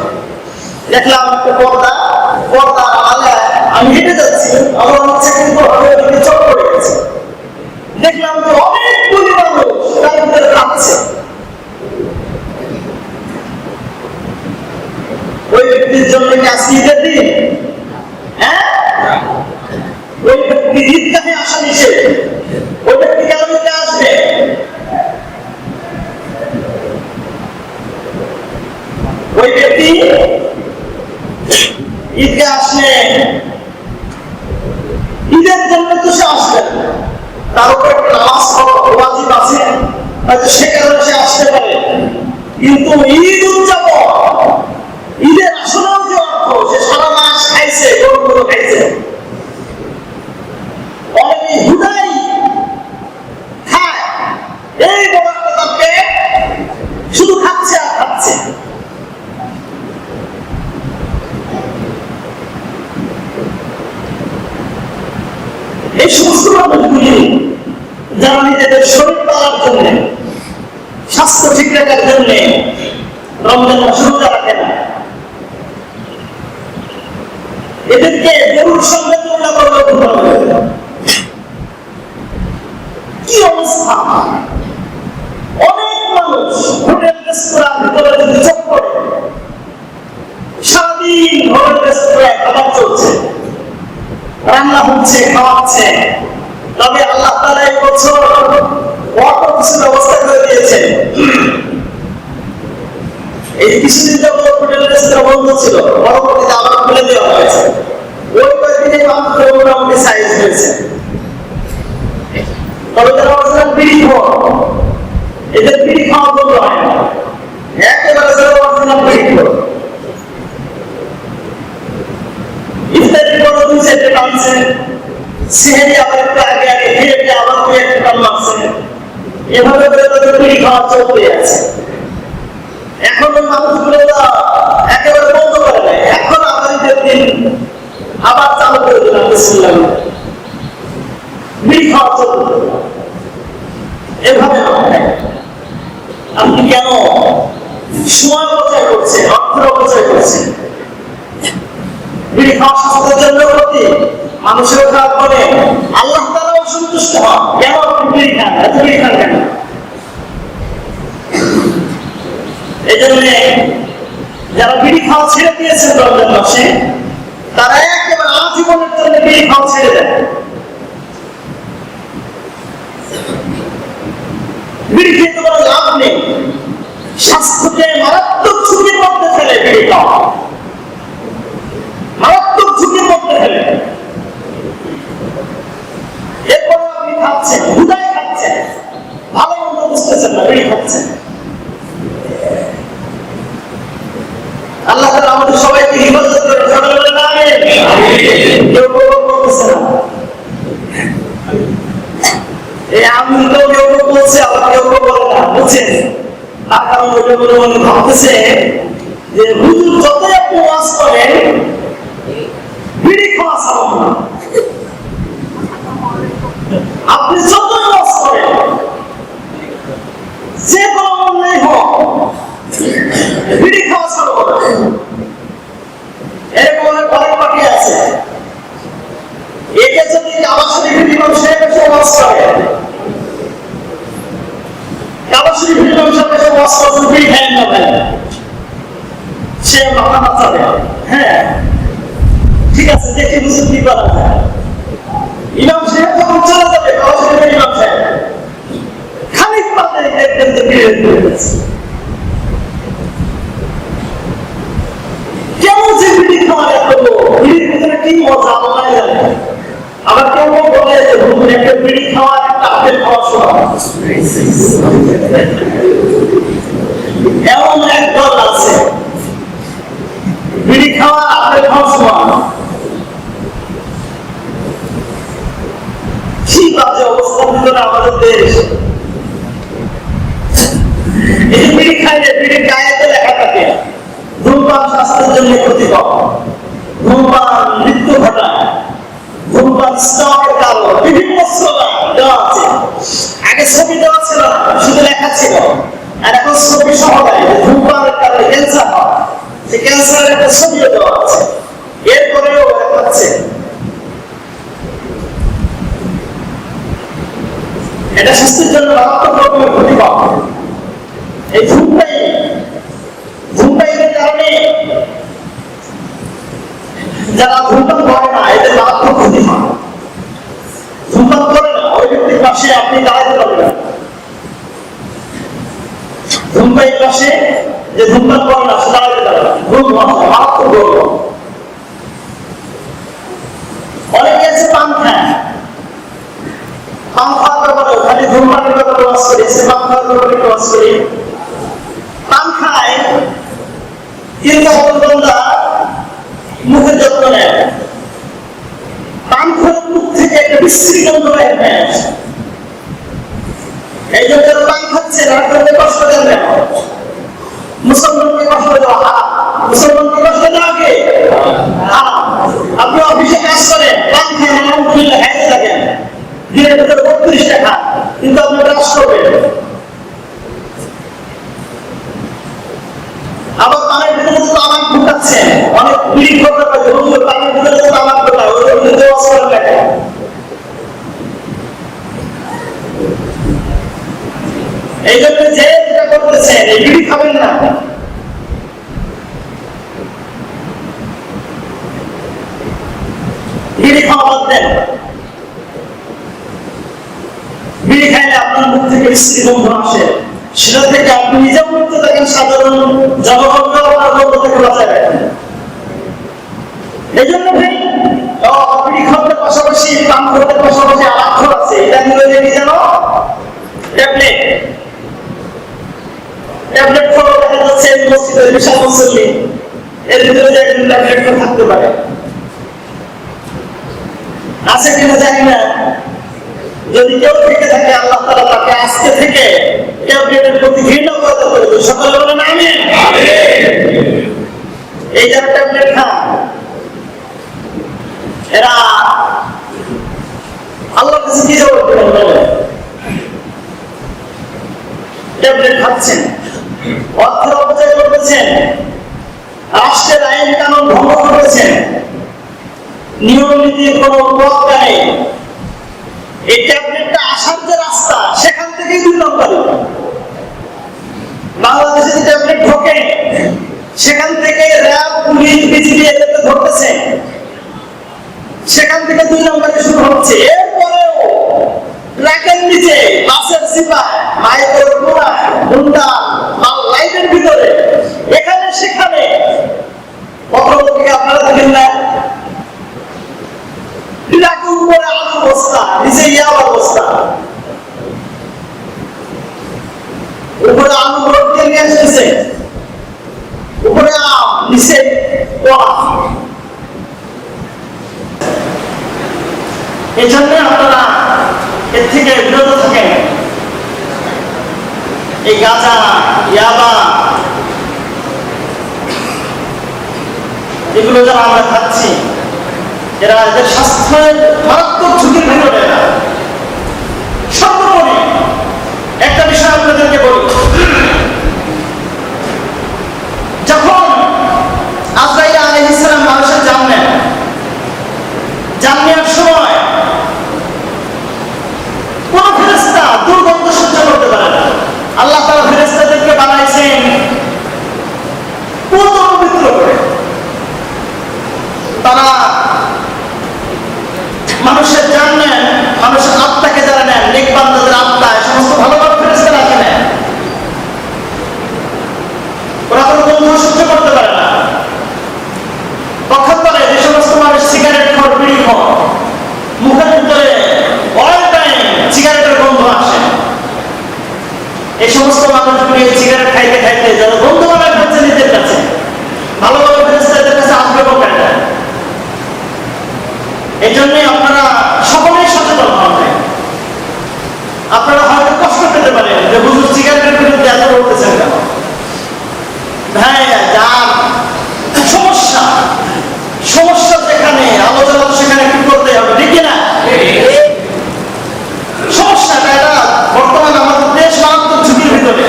[SPEAKER 1] দেখলাম একটা পর্দা আলাদা, আমি হেঁটে যাচ্ছি, আমার হচ্ছে কিন্তু ওদিকে চোখ পড়ে গেছে, দেখলাম যে অনেকগুলি মানুষ তার ভিতরে কাঁদছে। ওই ব্যক্তির জন্য কি আজকে ঈদের দিন? হ্যাঁ, ওই ব্যক্তি ঈদগাহে আসা নিষেধ, ওই ব্যক্তি কেন ঈদে আসবে? ওই ব্যক্তি ঈদে আসলে ঈদের জন্য তো সে আসবে, তার উপর একটা নামাজ ওয়াজিব আছে, হয়তো সে কারণে সে আসতে পারে, কিন্তু ঈদ উদযাপন, ঈদের আসলেও যে অর্থ, সে সারা মাস খাইছে, গরুগুলো খাইছে, অনেকে হুদাই খায়, এই বড় একটা তাকে শুধু খাচ্ছে আর খাচ্ছে। এই সমস্ত মানুষগুলি যারা নিজেদের শরীর পাওয়ার জন্য, স্বাস্থ্য ঠিক রাখার জন্য রমজান মাস রোজা রাখে না, এদেরকে গরুর সঙ্গে তুলনা করলে কি অবস্থা! অনেক মানুষ হোটেল রেস্তোরাঁর ভিতরে যদি চোখ পড়ে, সারাদিন হোটেল রেস্তোরাঁয় খাবার চলছে, রান্না হচ্ছে, খাওয়াচ্ছে, তবে আল্লাহ তাআলা এই বছর অত কিছু ব্যবস্থা করে দিয়েছে। এই কিছুদিন যাবত হোটেল রেস্তোরাঁ বন্ধ ছিল, পরবর্তীতে আবার খুলে দেওয়া হয়েছে। ওই কয়েকদিনে মানুষের মোটামুটি সাইজ হয়েছে। তবে যারা অরিজিনাল বিড়ি খাওয়া, এদের বিড়ি খাওয়া বন্ধ হয় না, একেবারে যারা অরিজিনাল বিড়ি খাওয়া, ইফতারের পর দুই চারটে টানছে, সেহেরি আবার একটু আগে খেয়ে আবার দুই একটা টান মারছে, এভাবে করে তাদের বিড়ি খাওয়া চলতে আছে। এখন ওই মানুষগুলো একেবারে বন্ধ করে নেয়, এখন আবার ঈদের দিন আবার চালু করে দিলাম বিসমিল্লাহ, বিড়ি খাওয়া চলতে। এভাবে আপনি কেন সময় অপচয় করছেন, অর্থ অপচয় করছেন? বিড়ি খাওয়া স্বাস্থ্যের জন্য ক্ষতি, মানুষের খারাপ করে, আল্লাহ তাআলা অসন্তুষ্ট হন। কেন আপনি বিড়ি খান? এত বিড়ি খান কেন? এই জন্য যারা বিড়ি খাওয়া ছেড়ে দিয়েছেন রমজান মাসে, তারা একেবারে আজীবনের জন্য বিড়ি খাওয়া ছেড়ে দেয়। বিড়ি খেতে কোনো লাভ নেই, স্বাস্থ্যকে মারাত্মক ঝুঁকির মধ্যে ফেলে বিড়ি খাওয়া, মারাত্মক ঝুঁকির মধ্যে ফেলে। এরপরে আপনি খাচ্ছেন, হুদায় খাচ্ছেন, ভালো মন্দ বুঝতেছেন না, বিড়ি খাচ্ছেন। আল্লাহ তাআলা আমাদের সবাইকে হিফাজত করে, সবাই বলেন আমিন। কেউ বলতেছে না, এই আমি তো কেউ বলছে, আবার কেউ বলে না, বুঝছেন? তার কারণ ওইটা বলে মনে ভাবতেছে যে হুজুর যতই আপনি ওয়াজ করেন, বিড়ি খাওয়া ছাড়ব না। আপনি যতই ওয়াজ করেন, যে কোনো অন্যায় হোক, বিড়ি খাওয়া ছাড়ব না। এরকম অনেক পার্টি আছে, একে যদি কাবা শরীফের ইমাম সাহেব এসে ওয়াজ করে, কাবা শরীফের ইমাম সাহেব এসে ওয়াজ করতে বিড়ি খায় না ভাই, সে মাথা নাচাবে। হ্যাঁ ঠিক আছে, দেখি বুঝতে কি করা যায়। ইমাম সাহেব যখন চলে যাবে, কাবা শরীফের ইমাম সাহেব খানিক বাদে দেখবেন যে বিড়ি ধরে গেছে। কেমন যে বিড়ি খাওয়া এত, বিড়ির ভিতরে কি মজা আল্লাহ জানে। আবার কেউ বলে যে হুজুর একটা বিড়ি খাওয়া একটা আপেল খাওয়া সমান। এমন এক দল আছে বিড়ি খাওয়া আপনার খাওয়া সমান। কি বাজে অবস্থার ভিতরে আমাদের দেশ। এই বিড়ি খাইলে বিড়ির গায়েতে লেখা থাকে ধূমপান স্বাস্থ্যের জন্য ক্ষতিকর, ধূমপান মৃত্যু ঘটায়, ধূমপান স্টকের কারণ, বিভিন্ন স্লোগান দেওয়া আছে। আগে ছবি দেওয়া ছিল না, শুধু লেখা ছিল। আর এখন ছবি সহ দেয় ধূমপানের কারণে ক্যান্সার হয়, সে ক্যান্সারের একটা ছবিও দেওয়া আছে। এরপরেও দেখাচ্ছে এটা স্বাস্থ্যের জন্য মারাত্মক রকমের ক্ষতিকর। এই ধূমপানের কারণে যারা ধূমপান করে না এদের মারাত্মক ক্ষতি হয়। ধূমপান করে না ওই ব্যক্তির পাশে আপনি দাঁড়াতে পারবেন না। ধূমপানের পাশে যে ধূমপান করে না সে দাঁড়াতে পারবে না, মারাত্মক রোগ। অনেকে আছে পান খায়, পান খাওয়ার ব্যাপারে খালি ধূমপানের ব্যাপারে প্রবাস করি, পান খাওয়ার ব্যাপারে প্রবাস করি। পান খায় কিন্তু অবলম্বনরা মুখের যত্ন নেয়, পান খাওয়ার মুখ থেকে একটা বিশ্রী গন্ধ বের হয়ে আসে। এই জন্য পান খাচ্ছে রাখতে কষ্ট দেন না, মুসলমানকে কষ্ট দেওয়া হারাম। মুসলমানকে কষ্ট দেওয়া কে? আপনি অফিসে কাজ করেন, পান খান, আলহামদুলিল্লাহ খাইতে থাকেন, দিনের ভিতরে 32 টাকা, কিন্তু আপনি কাজ করবেন। আবার পানের ভিতরে তো তামাক ঢুকাচ্ছেন, অনেক বিড়ি করতে পারে হুজুর পানের ভিতরে তো তামাক ঢোকায়, ওই ভিতরে ওয়াজ করেন লেখা। এই জন্য যে যেটা করতেছেন এই বিড়ি খাবেন না। বিড়ি খাওয়া বাদ দেন। বিড়ি খাইলে আপনার মুখ থেকে বিশ্রী গন্ধ আসে, সেটা থেকে আপনি নিজেও করতে থাকেন, সাধারণ জনগণকেও আপনার গন্ধ থেকে বাঁচায় রাখেন। এই জন্য ভাই বিড়ি খাওয়ার পাশাপাশি পান খাওয়ার পাশাপাশি আলাদা আছে, এটা নিয়ে কি জানো? ট্যাবলেট। ট্যাবলেট খাওয়া দেখা যাচ্ছে মসজিদের বিশাল মুসল্লি, এর ভিতরে যে একজন ট্যাবলেট থাকতে পারে, আছে কিনা জানি না। যদি কেউ থেকে থাকে আল্লাহ তাআলা তাকে আজকে থেকে ট্যাবলেটের প্রতি ঘৃণা করতে পারবে। সকলে বলেন আমিন। এই যারা ট্যাবলেট খান এরা আল্লাহর কাছে কি জবাব দেবেন বলেন? ট্যাবলেট খাচ্ছেন, অর্থের অপচয় করতেছেন, রাষ্ট্রের আইন কানুন ভঙ্গ করেছেন, নিয়ম নীতির কোন তোয়াক্কা নেই। এই ট্যাবলেটটা আসার যে রাস্তা সেখান থেকেই 2 নম্বরে বাংলাদেশে যে ট্যাবলেট ঢোকে সেখান থেকে র্যাব, পুলিশ, বিজিবি এদেরকে ধরতেছে, সেখান থেকে 2 নম্বরে শুরু হচ্ছে। এরপরেও ট্রাকের নিচে, বাসের সিপাহ, মাইকের কোনা, গুন্ডা, মাল লাইনের ভিতরে, এখানে সেখানে পত্রপত্রিকা আপনারা দেখেন না, উপরে আলু বস্তা, নিচে ইয়াবার বস্তা, উপরে আলু ভর্তি নিয়ে আসতেছে, উপরে আম, নিচে এই জন্য আপনারা এর থেকে বিরত থাকেন। এই গাঁজা, ইয়াবা এগুলো যারা আমরা খাচ্ছি এরা এদের স্বাস্থ্যের মারাত্মক ঝুঁকির ভিতরে। সর্বোপরি একটা বিষয় আপনাদেরকে বলি, যখন আজরাইল আলাইহিস সালাম মানুষের জান নেন, জান নেওয়ার সময় কোন ফেরেশতা দুর্গন্ধ সহ্য করতে পারে না। আল্লাহ তাআলা ফেরেশতাদেরকে বানাইছেন পুরো পবিত্র করে। তারা মানুষের জান নেন, মানুষের আত্মাকে যারা নেন, নেক বান্দাদের আত্মা, সমস্ত ভালো ভালো ফেরেশতারা নেন। ওরা কোনো গন্ধ সহ্য করতে পারে না। পক্ষান্তরে যে সমস্ত মানুষ সিগারেট খাওয়ার, বিড়ি খাওয়ার, মুখের ভিতরে অল টাইম সিগারেটের গন্ধ আসে, এই সমস্ত মানুষগুলি সিগারেট খাইতে খাইতে যারা গন্ধ বানায় ফেলছে নিজের কাছে, ভালো ভালো ফেরেশতাদের কাছে এই জন্যই আপনারা সকলেই সচেতন হবেন। আপনারা হয়তো কষ্ট পেতে পারেন যে হুজুর সিগারেটের বিরুদ্ধে এত বলতেছেন কেন। ভাইয়া, যার সমস্যা সমস্যা যেখানে আলোচনা সেখানে একটু করতে হবে, ঠিক না? সমস্যাটা এটা বর্তমানে আমাদের দেশ মারাত্মক ঝুঁকির ভিতরে।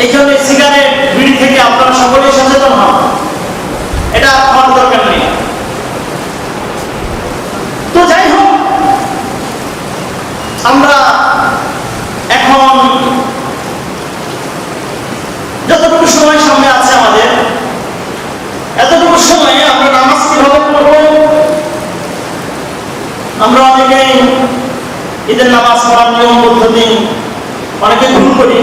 [SPEAKER 1] এই জন্য সিগারেট বিড়ি থেকে আপনারা সকলেই সচেতন হন, এটা হওয়ার দরকার নেই। তো যাই হোক, আমরা এখন যতটুকু সময় সামনে আছে আমাদের, এতটুকু সময়ে আমরা নামাজ কিভাবে পড়বো? আমরা অনেকেই ঈদের নামাজ পড়ার নিয়ম পদ্ধতি অনেকে ভুল করি।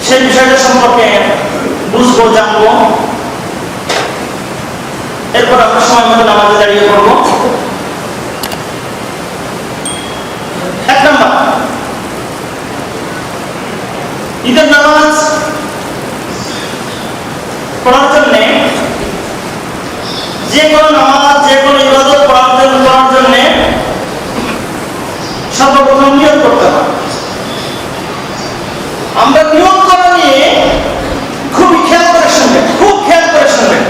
[SPEAKER 1] সেই বিষয়টা সম্পর্কে বুঝবো, জানবো, এরপর আমরা সময় মতো নামাজে দাঁড়িয়ে পড়বো। এক নম্বর, ঈদের নামাজ পড়ার জন্য, যে কোনো নামাজ যে কোনো ইবাদত পড়ার জন্য সর্বপ্রথম নিয়ত করতে হবে। আমরা নিয়ত করা নিয়ে খুবই খেয়াল করে শুনবেন, খুব খেয়াল করে শুনবেন।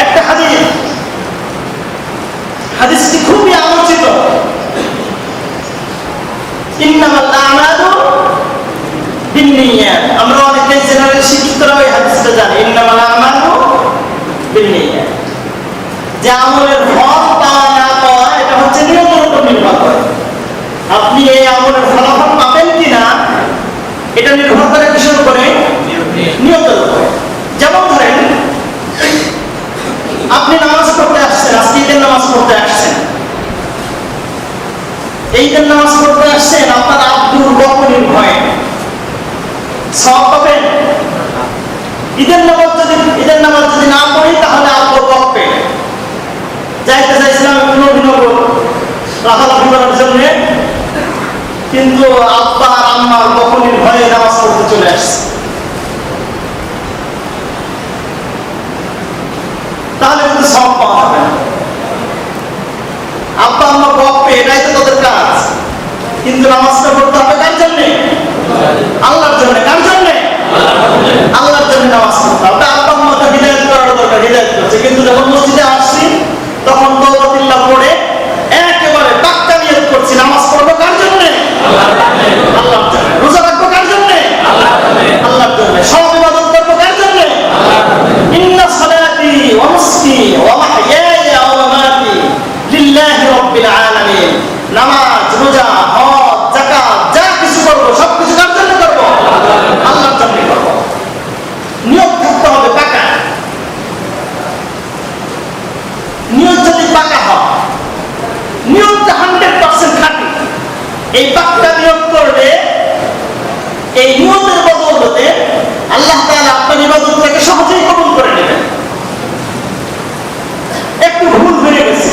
[SPEAKER 1] একটা হাদিসটি খুবই আলোচিত। ইন্নামাল আমালু বিন্নিয়াত। আমরা অনেকে জেনারেল শিক্ষিতরা এই হাদিসটা জানি। ইন্নামাল আমালু বিন্নিয়াত, যে আমলের ফল পাওয়া না পাওয়া এটা হচ্ছে নিয়তের উপর নির্ভর করে। আপনি এই আমলের ফলাফল পাবেন কিনা এটা নির্ভর করে কিসের উপরে? নিয়তের উপরে। যেমন ধরেন, আপনি নামাজ পড়তে আসছেন, আজকে ঈদের নামাজ পড়তে আসছেন। এই ঈদের নামাজ পড়তে আসছেন আপনার আব্দুর বকরির ভয়ে, সওয়াব পাবেন। ঈদের নামাজ যদি না পড়ি তাহলে আব্বুর বকবে। যাইতে চাইছিলাম একটু নবীনগর লাফালাফি করার জন্য, কিন্তু আব্বা আর আম্মার বকরির ভয়ে নামাজ পড়তে চলে আসছে। তাহলে কিন্তু সওয়াব পাওয়া যাবে না। আব্বা আম্মা বকবে, এটাই তো তাদের কাজ, কিন্তু নামাজটা পড়তে হবে কার জন্যে? আল্লাহর জন্য। কার জন্যে? আল্লাহর জন্য নামাজ পড়তে হবে। আব্বা আম্মাকে হিদায়াত করার দরকার, হিদায়াত করছে, কিন্তু যখন মসজিদে আসছি তখন তওবাতিল্লাহ পড়ে একেবারে পাক্কা নিয়ত করছি নামাজ পড়বো কার জন্যে? আল্লাহর জন্য। রোজা রাখবো কার জন্যে? আল্লাহর জন্য। সব ইবাদত করবো কার জন্যে? ইন্না সালাতি ওয়া নুসকি ওয়া মাহইয়ায়া ওয়া মামাতি লিল্লাহি রাব্বিল আলামিন। নামাজ, রোজা, হজ, যাকাত যা কিছু করবো সব কিছু কার জন্য করবো? আল্লাহর জন্য করবো। নিয়ত থাকতে হবে পাকা। নিয়ত যদি পাকা হয়, নিয়তটা 100% খাঁটি, এই পাক্কা নিয়ত করলে এই নিয়তের বদৌলতে আল্লাহ তাআলা আপনার ইবাদতটাকে সহজেই কবুল করে নেবেন। একটু ভুল হয়ে গেছে,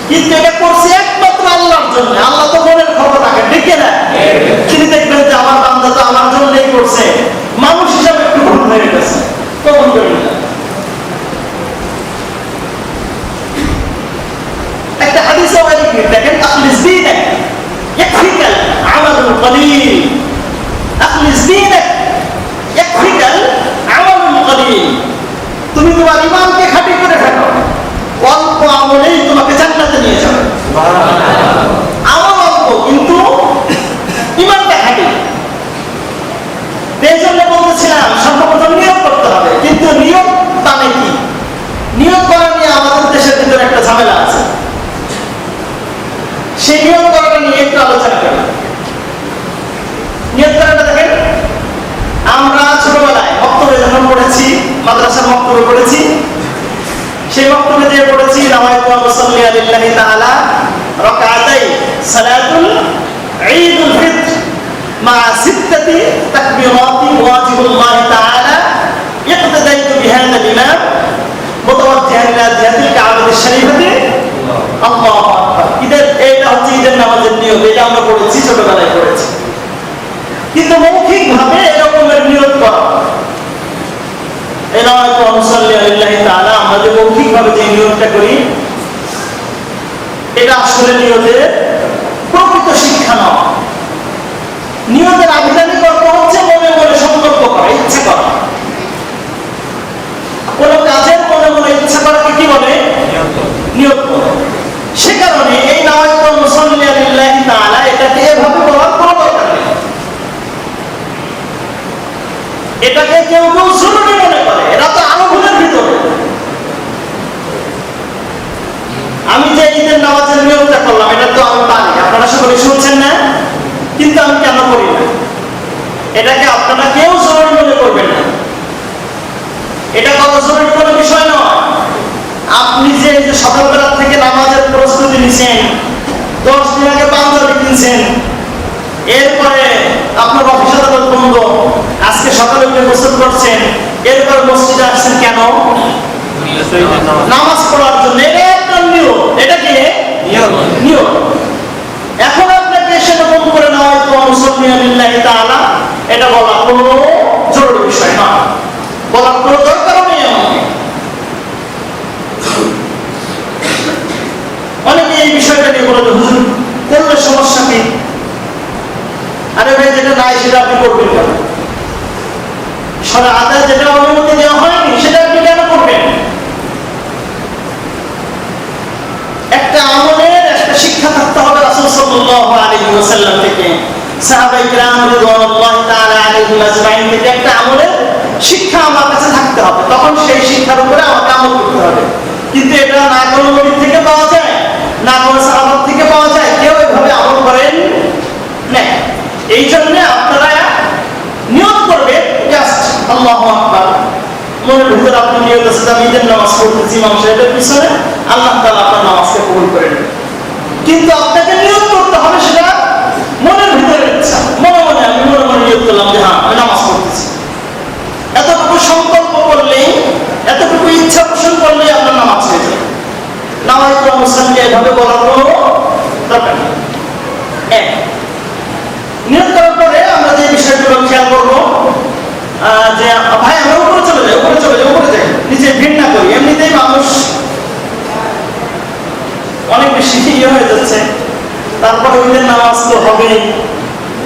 [SPEAKER 1] কিন্তু এটা করছি একমাত্র আল্লাহর জন্য। আল্লাহ তো মনের খবর রাখে, ঠিক না? তিনি দেখবেন যে আমার বান্দা তো আমার জন্যই করছে, মানুষ হিসাবে একটু ভুল হয়ে গেছে, কবুল করে নেবেন। একটা হাদিসে দেখেন, আখলিস দীনাক ইয়াকফিকাল আমালুল কলিল। আখলিস দীনাক ইয়াকফিকাল আমালুল কলিল। তুমি তোমার ঈমানকে খাঁটি করে ফেলো, অল্প আমলেই তোমাকে জান্নাতে নিয়ে যাবে। আমল অল্প কিন্তু ঈমানটা খাঁটি। এই জন্য বলতেছিলাম সর্বপ্রথম নিয়ত করতে হবে, কিন্তু নিয়ত মানে কি? নিয়ত করা নিয়ে আমাদের দেশের ভিতরে একটা ঝামেলা আছে। সেই নিয়ত করাটা নিয়ে একটু আলোচনা করি। নিয়ত করাটা দেখেন, আমরা ছোটবেলায় বক্তব্যে যখন পড়েছি, মাদ্রাসার বক্তব্য পড়েছি, সেই বক্তব্যে দিয়ে পড়েছি নাওয়াইতু মুসাল্লি লিল্লাহি তাআলা রাকাতাই সালাতুল ঈদুল ফিত্র মা সিত্তাতি তাকবীরাতি ওয়াজিবুল্লাহি তাআলা ইqtadaytu বিহাযা ইমাম মুতাওয়াজ্জিহান ইলা জিহাতিল কাবাতিশ শরীফাতি আল্লাহু আকবার। এটা হচ্ছে ঈদের নামাজের নিয়ত। এটা আমরা পড়েছি, ছোটবেলায় পড়েছি, কিন্তু মৌখিক ভাবে এরকমের নিয়ত করা, আমরা যে মৌখিকভাবে যে নিয়তটা করি এটা আসলে নিয়তের প্রকৃত শিক্ষা নয়। নিয়তের আবিধানিক অর্থ হচ্ছে মনে মনে সংকল্প করা, ইচ্ছা করা। কোন কাজের মনে মনে ইচ্ছা করাকে কি বলে? নিয়ত বলে। সে কারণে এই নাওয়াইতু মুসাল্লি লিল্লাহি তাআলা এটাকে এভাবে বলার কোনো দরকার নেই। এটাকে কেউ কেউ জরুরি মনে করে, এটা তো আরো ভুলের ভিতরে। আমি যে ঈদের নামাজের নিয়মটা করলাম এটা তো আমি পারি, আপনারা সকলে শুনছেন না, কিন্তু আমি কেন করি না? এটাকে আপনারা কেউ জরুরি মনে করবেন না। এটা কত জরুরি কোনো বিষয় নয়। আপনি যে সকালবেলা থেকে নামাজের প্রস্তুতি নিছেন, 10 দিন আগে পাঞ্জাবি কিনছেন, এরপরে আপনার অফিস আদালত বন্ধ, আজকে সকালে উঠে গোসল করছেন, এরপর মসজিদে আসছেন কেন? নামাজ পড়ার জন্য। এটা একটা নিয়ম। এটা কি নিয়ম? এখন আপনাকে এসে নতুন করে নাওয়াইতু মুসাল্লি লিল্লাহি তাআলা এটা বলা কোনো জরুরি বিষয় না, বলার কোনো দরকারও নেই। আমাকে অনেকে এই বিষয়টা নিয়ে বলে হুজুর করলে সমস্যা কি? আরে ভাই, যেটা নাই সেটা আপনি করবেন কেন? শরীয়তে যেটা অনুমতি দেওয়া হয়নি সেটা আপনি কেন করবেন? একটা আমলের একটা শিক্ষা থাকতে হবে রাসূল সাল্লাল্লাহু আলাইহি ওয়াসাল্লাম থেকে, সাহাবায়ে কিরাম রাদিয়াল্লাহু তাআলা আলাইহিম আজমাইন থেকে একটা আমলের শিক্ষা আমার কাছে থাকতে হবে। তখন সেই শিক্ষার উপরে আমাকে আমল করতে হবে। কিন্তু এটা না কোনো নবী থেকে পাওয়া যায়, না কোনো সাহাবা থেকে পাওয়া যায়, কেউ এভাবে আমল করেন না। এই জন্য আপনারা নিয়ত করবেন জাস্ট আল্লাহু আকবার, মনের ভিতরে আপনি নিয়ত আছে আমি ঈদের নামাজ পড়তেছি ইমাম সাহেবের পিছনে, আল্লাহ তাআলা আপনার নামাজকে কবুল করে নেবেন। কিন্তু আপনাকে নিয়ত করতে হবে সেটা মনের ভিতরে ইচ্ছা, মনে মনে আমি মনে মনে নিয়ত করলাম যে হ্যাঁ আমি নামাজ পড়তেছি। এতটুকু সংকল্প করলেই, এতটুকু ইচ্ছা পোষণ করলেই আপনার নামাজ হয়ে যাবে। নাওয়াইতু মুসাল্লি এভাবে বলার কোনো দরকার নেই। নিয়ত করার পরে আমরা যে বিষয়গুলো খেয়াল করবো যে ভাই আমরা উপরে চলে যাই, উপরে চলে যাই, উপরে যাই, নিচে ভিড় না করি। এমনিতেই মানুষ অনেক বেশি ইয়ে হয়ে যাচ্ছে, তারপরে ঈদের নামাজ তো হবেই,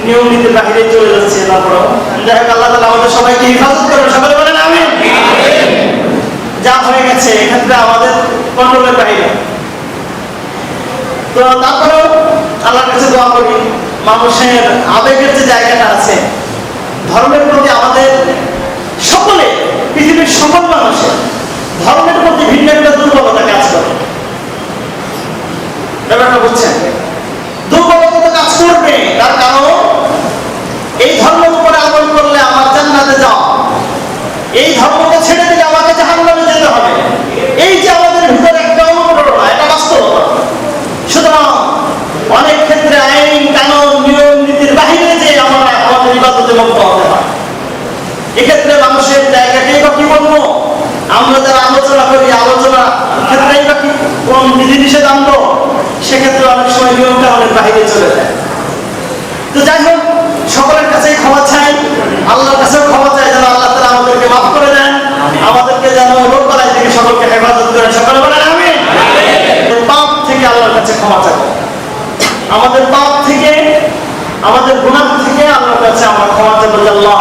[SPEAKER 1] নিয়ম নীতির বাহিরে চলে যাচ্ছে। তারপরেও যাই হোক আল্লাহ তাআলা আমাদের সবাইকে হেফাজত করবে, সকলে বলেন আমিন। যা হয়ে গেছে এক্ষেত্রে আমাদের কন্ট্রোলের বাহিরে। তো তারপরেও আল্লাহর কাছে দোয়া করি, মানুষের আবেগের যে জায়গাটা আছে ধর্মের প্রতি, আমাদের সকলে পৃথিবীর সকল মানুষের ধর্মের প্রতি ভিন্ন একটা দুর্বলতা কাজ করে। ব্যাপারটা বুঝছেন? দুর্বলতা তো কাজ করবে, তার কারণ এই ধর্মের উপরে আমল করলে আমার জান্নাতে যাও, এই ধর্মকে ছেড়ে দিলে আমাকে জাহান্নামে যেতে হবে, এই যে আমাদের ভিতরে একটা অনুপ্রেরণা, এটা বাস্তবতা। সুতরাং অনেক ক্ষেত্রে আইন কানুন নিয়ম নীতির বাহিরে যে আমরা আমাদের ইবাদতে মগ্ন হতে হয়। এক্ষেত্রে মানুষের জায়গাটাই বা কি বলবো, আমরা যারা আলোচনা করি আলোচনা ক্ষেত্রেই বা কি কোন বিধিনিষেধ আনবো, সেক্ষেত্রে অনেক সময় নিয়মটা অনেক বাহিরে চলে যায়। তো যাই হোক, সকলের কাছে ক্ষমা চাই, আল্লাহর কাছেও ক্ষমা চাই যেন আল্লাহ তাআলা আমাদেরকে মাফ করে দেন, আমাদেরকে যেন রোগ বালাই থেকে সকলকে হেফাজত করেন। সকলে বলেন আমিন। পাপ থেকে আল্লাহর কাছে ক্ষমা চাই, আমাদের পাপ থেকে, আমাদের গুনাহ থেকে আল্লাহর কাছে আমরা ক্ষমা চাইব। আল্লাহ,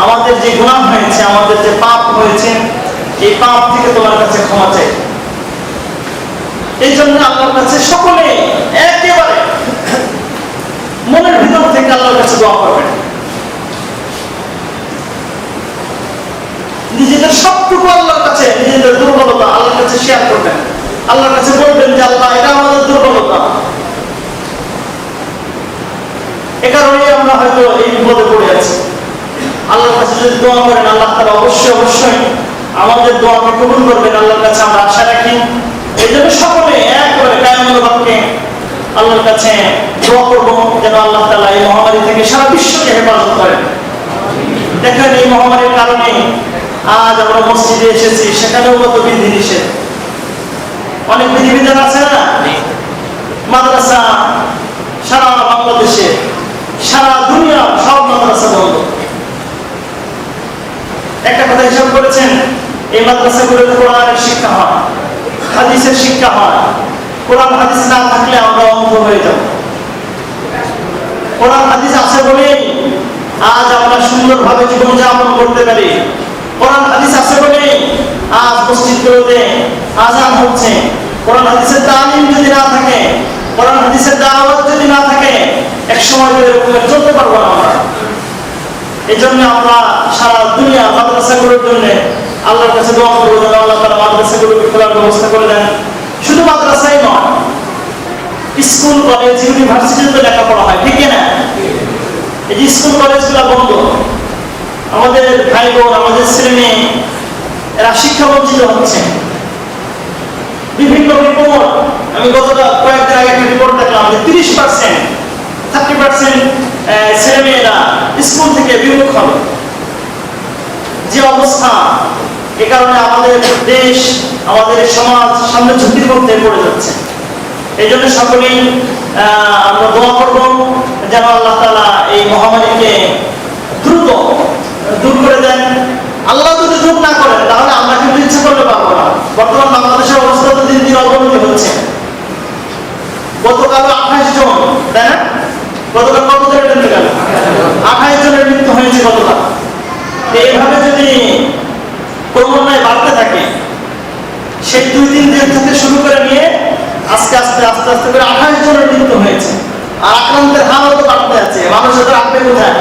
[SPEAKER 1] আমাদের যে গুনাহ হয়েছে, আমাদের যে পাপ হয়েছে, এই পাপ থেকে তোমার কাছে ক্ষমা চাই। এই জন্য আল্লাহর কাছে সকলে একেবারে মনের ভিতর থেকে আল্লাহর কাছে দোয়া করবেন। নিজেদের সবটুকু আল্লাহর কাছে, নিজেদের দুর্বলতা আল্লাহর কাছে শেয়ার করবেন, আল্লাহর কাছে বলবেন যে আল্লাহ এটা আমাদের দুর্বলতা, এ কারণেই আমরা হয়তো এই বিপদে পড়ে আছি। আল্লাহর কাছে যদি দোয়া করেন আল্লাহ তাআলা অবশ্যই অবশ্যই আমাদের দোয়াকে কবুল করবেন, আল্লাহর কাছে আমরা আশা রাখি। এই জন্য সকলে একবারে কায়মুল্লাহকে আল্লাহর কাছে দোয়া করব যেন আল্লাহ তাআলা এই মহামারী থেকে সারা বিশ্বকে হেফাজত করেন। দেখেন এই মহামারীর কারণে আজ আমরা মসজিদে এসেছি, সেখানেও কত বিধিনিষেধ, অনেক বিধিবিধান আছে না। মাদ্রাসা সারা বাংলাদেশে, সারা দুনিয়া সব মাদ্রাসা বন্ধ। একটা কথা হিসাব করেছেন, এই মাদ্রাসাগুলোতে কোরআনের শিক্ষা হয়, হাদিসের শিক্ষা হয়। কোরআন হাদিস না থাকলে আমরা অন্ধ হয়ে যাব। কোরআন হাদিস আছে বলেই আজ আমরা সুন্দরভাবে জীবনযাপন করতে পারি। কোরআন হাদিস আছে বলেই আজ মসজিদগুলোতে আযান হচ্ছে। কোরআন হাদিসের তালিম যদি না থাকে, কোরআন হাদিসের দাওয়াত যদি না থাকে, এক সময় এরকম চলতে পারবো না আমরা। এই জন্য আমরা সারা দুনিয়া মাদ্রাসাগুলোর জন্য আল্লাহর কাছে দোয়া করবো যেন আল্লাহ তাআলা মাদ্রাসাগুলোকে খোলার ব্যবস্থা করে দেন। শুধু মাদ্রাসাই নয়, স্কুল কলেজ ইউনিভার্সিটিতে লেখাপড়া হয়, ঠিক না? এই যে স্কুল কলেজগুলো বন্ধ, আমাদের ভাই বোন, আমাদের ছেলে মেয়ে এরা শিক্ষা বঞ্চিত হচ্ছে। বিভিন্ন রিপোর্ট, আমি কয়েকদিন আগে একটা রিপোর্ট দেখলাম যে 30% ছেলে মেয়েরা স্কুল থেকে বিমুখ হবে। যে অবস্থা, এ কারণে আমাদের দেশ, আমাদের সমাজ সামনে ঝুঁকির মধ্যে পড়ে যাচ্ছে। এই জন্য সকলেই আমরা দোয়া করব যেন আল্লাহ তাআলা এই মহামারীকে দ্রুত দূর করে দেন। আল্লাহ যদি দূর না করেন তাহলে আমরা কিন্তু ইচ্ছা করতে পারবো না। বর্তমান বাংলাদেশের অবস্থা তো দিন দিন অবনতি হচ্ছে। গতকাল 28 জন, তাই না? গতকাল কত জনের মৃত্যু গেল? 28 জনের মৃত্যু হয়েছে গতকাল। এইভাবে যদি ক্রমান্বয়ে বাড়তে থাকে, সেই 2-3 দিন থেকে শুরু করে নিয়ে আস্তে আস্তে করে 28 জনের মৃত্যু হয়েছে। আর আক্রান্তের হারও তো বাড়তে আছে। মানুষ তো রাখবে কোথায়?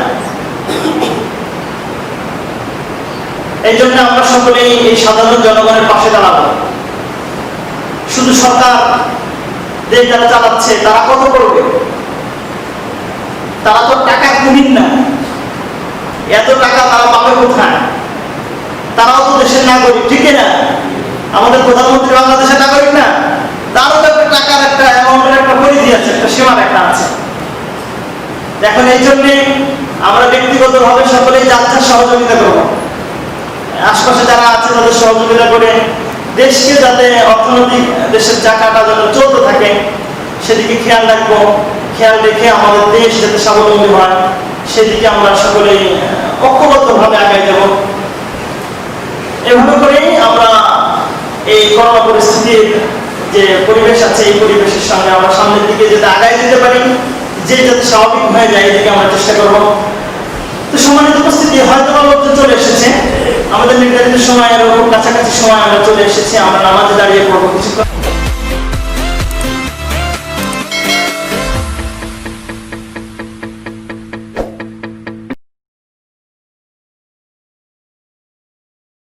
[SPEAKER 1] এই জন্য আমরা সকলেই এই সাধারণ জনগণের পাশে দাঁড়াবো। শুধু সরকার দেশ যারা চালাচ্ছে তারা কত করবে? তারা তো টাকা কুমির না, এত টাকা তারা পাবে কোথায়? তারাও তো দেশের নাগরিক, ঠিক না? আমাদের প্রধানমন্ত্রী বাংলাদেশের নাগরিক না? তারও তো একটা টাকার একটা অ্যামাউন্টের একটা পরিধি আছে, একটা সীমা একটা আছে। এখন এই জন্য আমরা ব্যক্তিগতভাবে সকলেই যার যার সহযোগিতা করব। আশপাশে যারা আছে তাদের সহযোগিতা করে দেশকে যাতে অর্থনৈতিক দেশের চাকাটা যেন চলতে থাকে সেদিকে খেয়াল রাখবো। খেয়াল রেখে আমাদের দেশ যাতে স্বাবলম্বী হয় সেদিকে আমরা সকলেই ঐক্যবদ্ধভাবে আগায় যাব। এভাবে করেই আমরা এই করোনা পরিস্থিতির যে পরিবেশ আছে, এই পরিবেশের সঙ্গে আমরা সামনের দিকে যাতে আগায় যেতে পারি, যে যাতে স্বাভাবিক হয়ে যায়, এদিকে আমরা চেষ্টা করবো। তো সম্মানিত উপস্থিতি, হয়তো লোকজন চলে এসেছে, আমাদের নির্ধারিত সময়ের কাছাকাছি সময় আমরা চলে এসেছি। আমরা নামাজে দাঁড়িয়ে পড়বো কিছুক্ষণ।